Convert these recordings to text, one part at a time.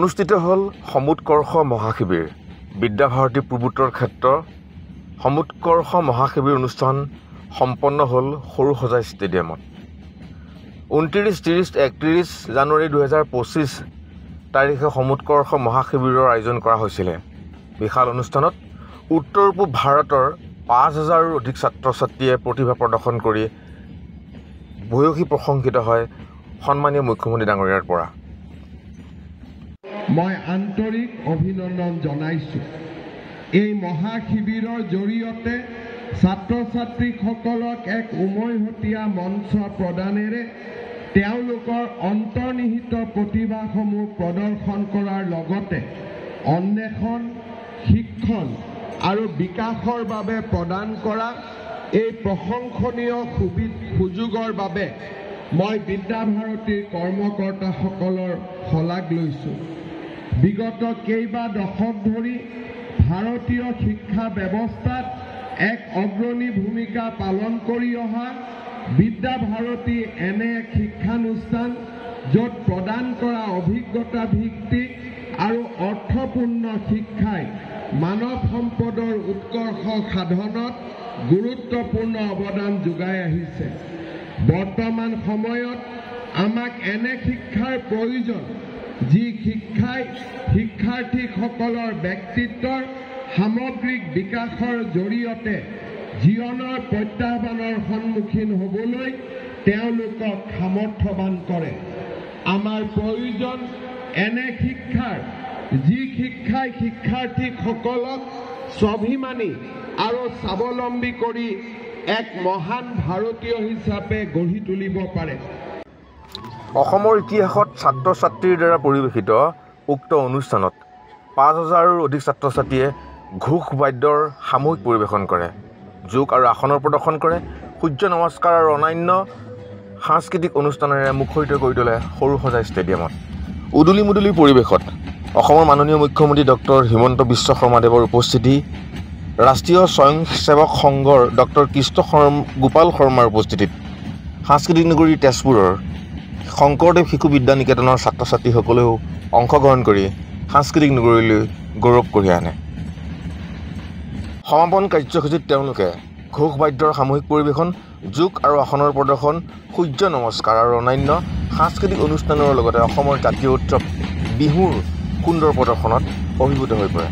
অনুষ্ঠিত হল সমুৎকৰ্ষ মহাশিবিৰ বিদ্যাভাৰতী পূৰ্বোত্তৰ ক্ষেত্ৰ সমুৎকৰ্ষ মহাশিবিৰ অনুষ্ঠান সম্পন্ন হল সৰুসজাই ষ্টেডিয়ামত 29, 30, 31 জানুৱাৰী 2025 তাৰিখে সমুৎকৰ্ষ মহাশিবিৰৰ আয়োজন কৰা হৈছিল। বিশাল অনুষ্ঠানত উত্তৰ পূব ভাৰতৰ 5000ৰো অধিক ছাত্ৰ-ছাত্ৰীয়ে প্ৰতিভা প্ৰদৰ্শন কৰি ভূয়সী প্ৰশংসিত হয় সন্মানীয় মুখ্যমন্ত্ৰী ডাঙৰীয়াৰ পৰা। মই আন্তৰিক অভিনন্দন জনাইছোঁ। এই মহাশিবিৰৰ জৰিয়তে ছাত্ৰ-ছাত্ৰীসকলক এক উমৈহতীয়া মঞ্চ প্ৰদানেৰে তেওঁলোকৰ অন্তৰ্নিহিত প্ৰতিভাসমূহ প্ৰদৰ্শন কৰাৰ লগতে অন্বেষণ, শিক্ষণ আৰু বিকাশৰ বাবে প্ৰদান কৰা এই প্ৰশংসনীয় সুযোগৰ বাবে মই বিদ্যাভাৰতীৰ কৰ্মকৰ্তাসকলৰ শলাগ লৈছোঁ। বিগত কেইবা দশক ধৰি ভাৰতীয় শিক্ষা ব্যৱস্থাত এক অগ্ৰণী ভূমিকা পালন কৰি অহা বিদ্যাভাৰতী এনে এক শিক্ষানুষ্ঠান য'ত প্ৰদান কৰা অভিজ্ঞতা ভিত্তিক আৰু অৰ্থপূৰ্ণ শিক্ষাই মানৱ সম্পদৰ উৎকৰ্ষ সাধনত গুৰুত্বপূৰ্ণ অৱদান যোগাই আহিছে। বৰ্তমান সময়ত আমাক এনে শিক্ষাৰ প্ৰয়োজন যি শিক্ষাই শিক্ষাৰ্থীসকলৰ ব্যক্তিত্বৰ সামগ্ৰিক বিকাশৰ জৰিয়তে জীৱনৰ প্ৰত্যাহ্বানৰ সন্মুখীন হ'বলৈ তেওঁলোকক সামৰ্থ্যৱান কৰে। আমাৰ প্ৰয়োজন এনে শিক্ষাৰ যি শিক্ষাই শিক্ষাৰ্থীসকলক স্বাভিমানী আৰু স্বাৱলম্বী কৰি এক মহান ভাৰতীয় হিচাপে গঢ়ি তুলিব পাৰে। অসমৰ ইতিহাসত ছাত্ৰ-ছাত্ৰীৰ দ্বাৰা পৰিৱেশিত উক্ত অনুষ্ঠানত 5000ৰো অধিক ছাত্ৰ-ছাত্ৰীয়ে ঘোষ বাদ্যৰ সামূহিক পৰিৱেশন কৰে, যোগ আৰু আসনৰ প্ৰদৰ্শন কৰে, সূৰ্য নমস্কাৰ আৰু অন্যান্য সাংস্কৃতিক অনুষ্ঠানেৰে মুখৰিত কৰি তোলে সৰুসজাই ষ্টেডিয়ামত। উদুলি মুদুলি পৰিৱেশত অসমৰ মাননীয় মুখ্যমন্ত্ৰী ডক্টৰ হিমন্ত বিশ্ব শৰ্মাদেৱৰ উপস্থিতি, ৰাষ্ট্ৰীয় স্বয়ংসেৱক সংঘৰ ডক্টৰ কৃষ্ণ গোপাল শৰ্মাৰ উপস্থিতিত সাংস্কৃতিক নগৰী তেজপুৰৰ শংকৰদেৱ শিশু বিদ্যা নিকেতনৰ ছাত্ৰ-ছাত্ৰীসকলেও অংশগ্ৰহণ কৰি সাংস্কৃতিক নগৰীলৈ গৌৰৱ কঢ়িয়াই আনে। সমাপন কাৰ্যসূচীত তেওঁলোকে ঘোষ বাদ্যৰ সামূহিক পৰিৱেশন, যোগ আৰু আসনৰ প্ৰদৰ্শন, সূৰ্য নমস্কাৰ আৰু অন্যান্য সাংস্কৃতিক অনুষ্ঠানৰ লগতে অসমৰ জাতীয় উৎসৱ বিহুৰ সুন্দৰ প্ৰদৰ্শনত অভিভূত হৈ পৰে।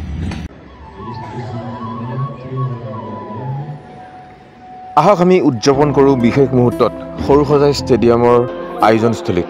আহক আমি উদযাপন কৰোঁ বিশেষ মুহূৰ্তত সৰুসজাই ষ্টেডিয়ামৰ আয়োজনস্থলীত।